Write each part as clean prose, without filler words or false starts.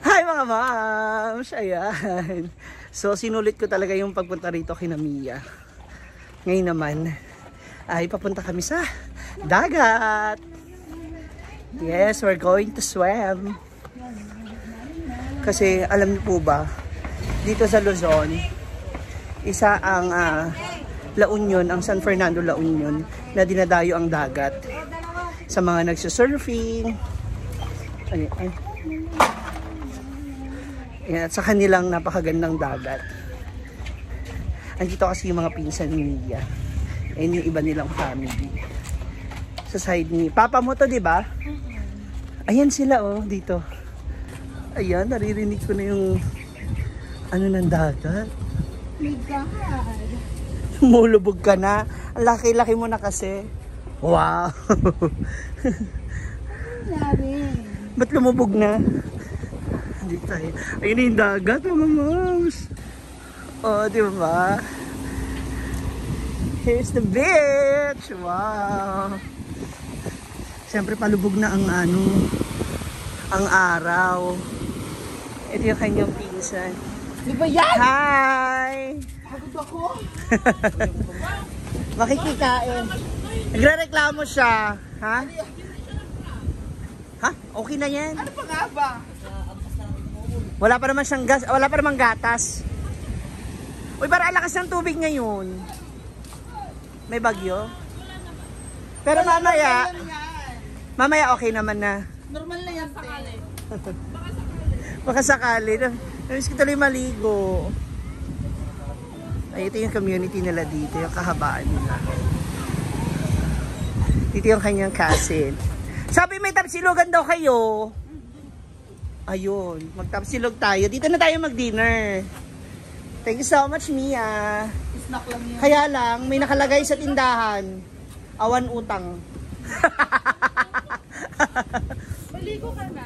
Hi mga moms! Ayan. So sinulit ko talaga yung pagpunta rito kina Mia. Ngayon naman ay papunta kami sa dagat. Yes, we're going to swim. Kasi alam niyo po ba, dito sa Luzon, isa ang La Union, ang San Fernando La Union, na dinadayo ang dagat sa mga nagsusurfing. Ayan. Ayan, at sa kanilang napakagandang dagat. Andito kasi yung mga pinsan ni Mia. Ayan yung iba nilang family. Sa side ni Papa mo to, di ba? Ayan sila oh, dito. Ayan, naririnig ko na yung ano ng dagat. My God! Mulubog ka na. Ang laki-laki mo na kasi. Wow! Ba't lumubog na? Dito tayo. Ayun yung dagat, mga moms. Oh, di ba? Here's the beach. Wow! Siyempre palubog na ang ang araw. Ito yung kanyang pinsan. Di ba yan? Hi! Pagod ako. Makikikain. Nagre-reklamo siya. Ha? Ha? Okay na yan. Ano pa nga ba? Wala pa naman siyang gas, wala pa namang gatas. Uy, para lakas ng tubig ngayon. May bagyo. Pero mamaya okay naman na. Normal na yan, te. Baka sakali. Namiss ko tuloy maligo. Ay, ito yung community nila dito, yung kahabaan nila. Dito yung kanyang cousin. Sabi may tapsilogan daw kayo. Ayun, magtapsilog tayo. Dito na tayo mag-dinner. Thank you so much, Mia. Snack lang yan. Kaya lang, may nakalagay sa tindahan. Awan utang. Maligo ka na.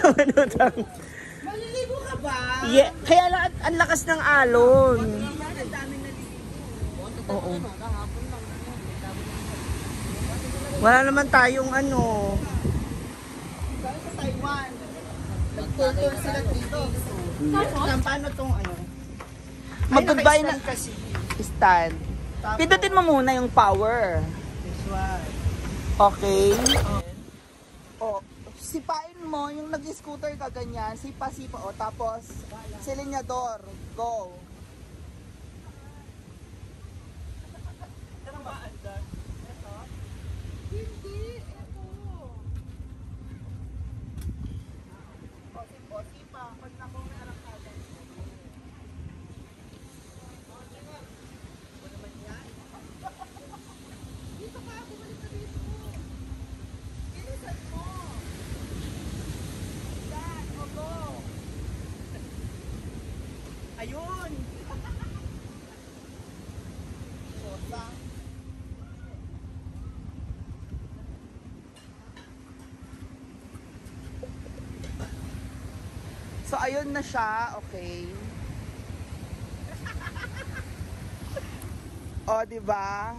Awan utang. Maliligo ka ba? Yeah, kaya lang ang lakas ng alon. Oo. Wala naman tayong ano. Dahil sa Taiwan, nag-tour sila dito. Paano tong ano? Mag-goodbye na. Kasi. Stand. Pindutin mo muna yung power. This one. Okay. O, sipain mo, yung nag-scooter ka ganyan, sipa-sipa. O, tapos, silinyador. Go. Hindi, ito. O, sipa. Pag nakumarang ka. Dito ka, bumalik ka dito. Inisan mo. Yan, o go. Ayun! So, ayun na siya. Okay. O, diba?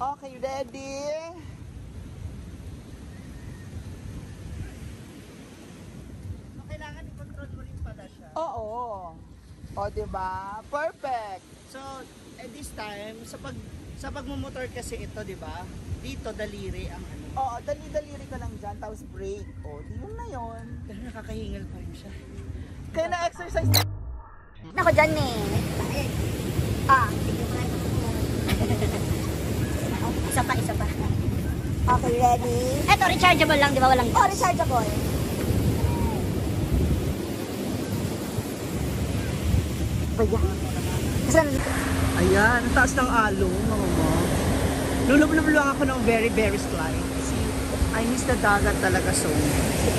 Okay, ready? So, kailangan i-control mo rin pala siya. Oo. O, diba? Perfect. So, at this time, sa pagmumotor kasi ito, di ba? Dito, daliri ang ano. Oo, dali-daliri ka lang dyan, tapos brake. O, di yun na yun. Pero nakakahingal pa rin siya. Kaya na-exercise na. Ako dyan eh. Ah. Isa pa, isa pa. Okay, ready? Eto, rechargeable lang, di ba? Walang gas. Oh, rechargeable. Ba yan? Ayan, ang taas ng along, mga mom. Lulub-lub lang ako ng very, very slight. Kasi I miss the dagat talaga so much.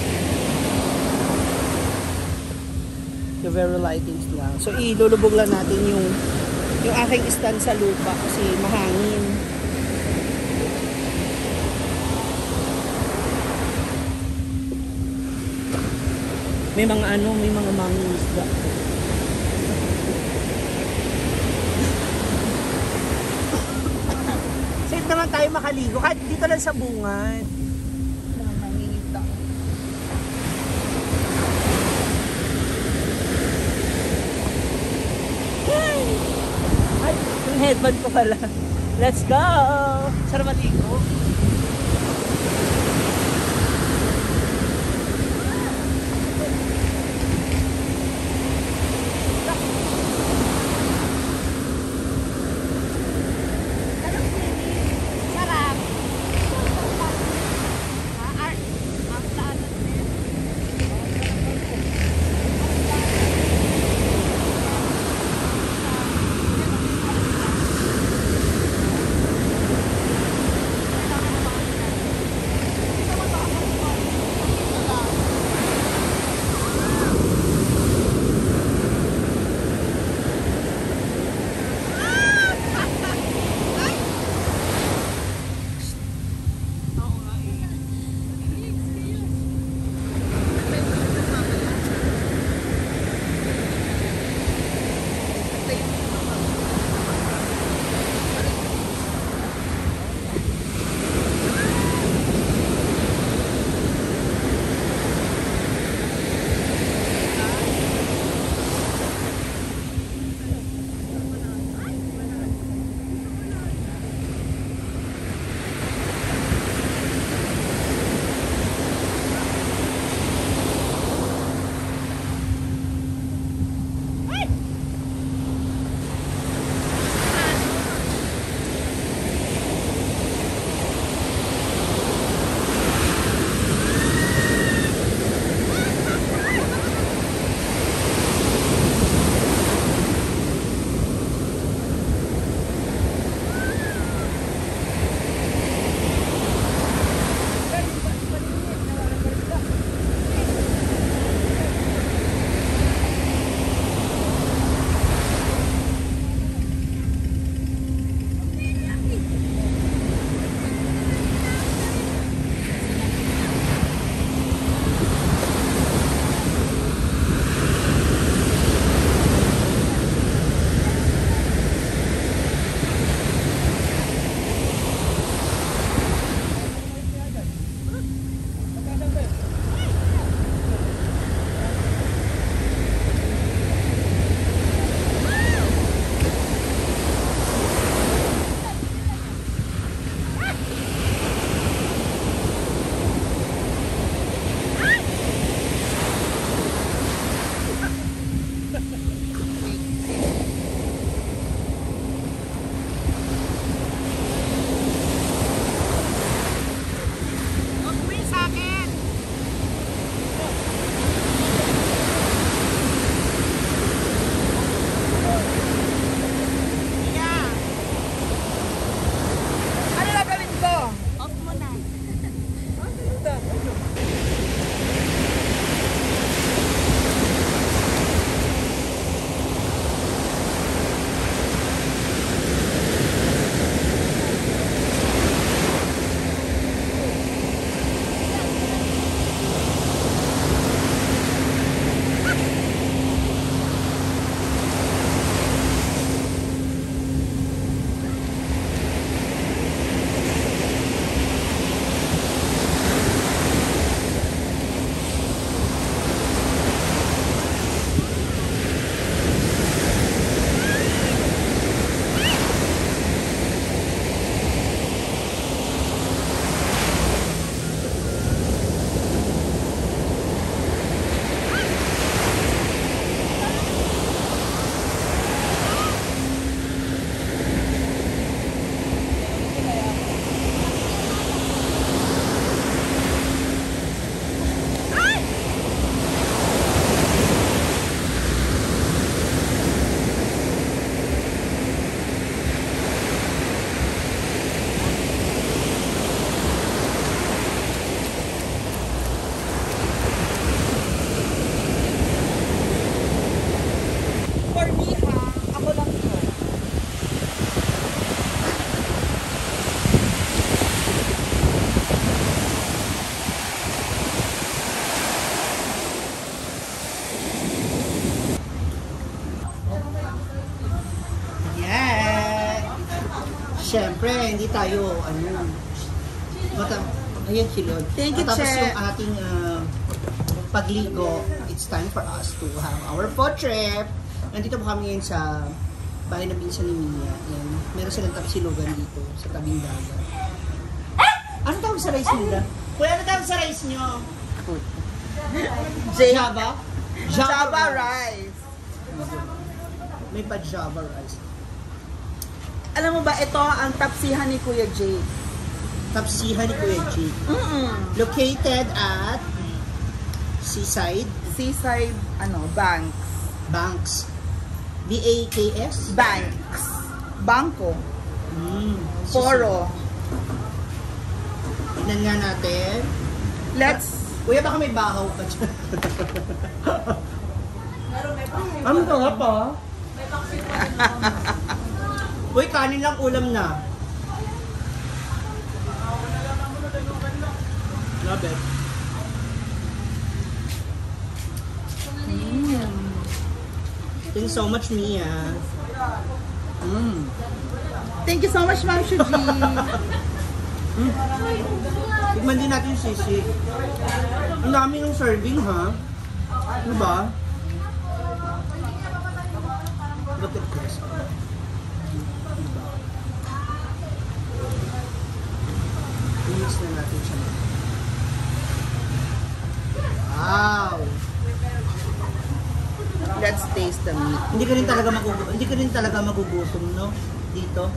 The very lightings lang. So, ilulubog lang natin yung aking stand sa lupa kasi mahangin. May mga may mga mangus Safe naman tayo makaligo. Kahit dito lang sa bungad. Nangingita. Ay, yung headband ko pala. Let's go! Sarap maligo. Sarap. Ang daanan din. Siyempre, hindi tayo, ayan si Lord. Thank you, Tapos Che. yung ating pagligo, it's time for us to have our food trip. Nandito po kami ngayon sa bahay ng pinsan ni Mia. Yan. Meron silang tapsilugan dito sa tabing dagat. Ano tawag sa rice nila? Kuya, ano tawag sa rice nyo? Java? Java rice. May pa Java rice. Alam mo ba, ito ang tapsihan ni Kuya Jake. Tapsihan ni Kuya Jake. Located at Seaside Seaside, banks. Banks. B-A-K-S? Banks. Bangko. Foro. Tignan nga natin. Let's... Kuya, baka may bahaw ka dyan. Ano ito nga pa? Uy, kanin lang ulam na. Love it. Thank you so much, Mia. Thank you so much, Ma'am Shuji. Tikman din natin yung sisig. Ang dami ng serving, ha? Ano ba? Look at this. I-mix na natin siya. Wow! Let's taste the meat. Hindi ka rin talaga magugutom, no? Dito.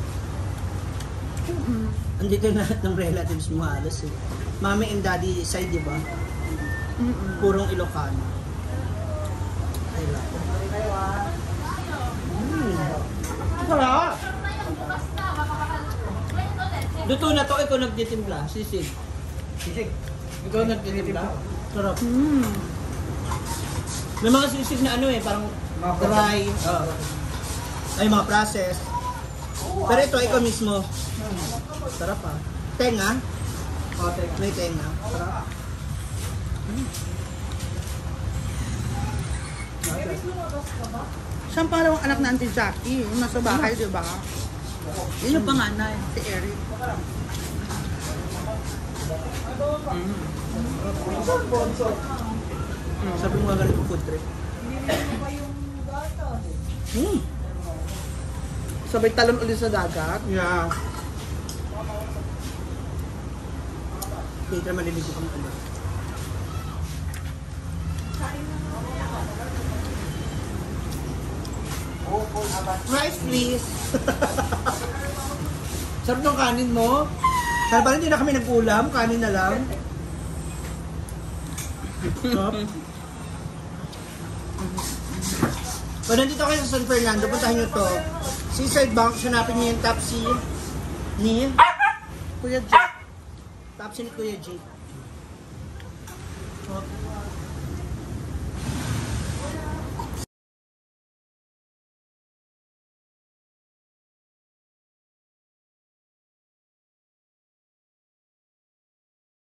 Andito na lahat ng relatives mo halos eh. Mami and daddy side, di ba? Purong Ilocano. Sarap! Luto na to, ikaw nagtitimpla. Sisig. Sisig? Ikaw nagtitimpla? Sarap. May mga sisig na parang dry. Ay, mga process. Pero ito, ikaw mismo. Sarap ah. Tenga? May tenga. Sarap. Siya ang pangalawang anak na Auntie Jackie. Yung nasa bahay, di ba? Yun yung panganay, si Eric. Sabi mo nga ganito food trip. Sabay talon ulit sa dagat. Yeah. Later maliligo kami ulit. Rice please! Sarap ng kanin mo. Sana pala hindi na kami nag-ulam, kanin na lang. Sarap. Pag nandito kayo sa San Fernando, puntahan nyo to. Seaside Bank, hanapin nyo yung Tapsi ni Kuya Jake. Tapsi ni Kuya Jake.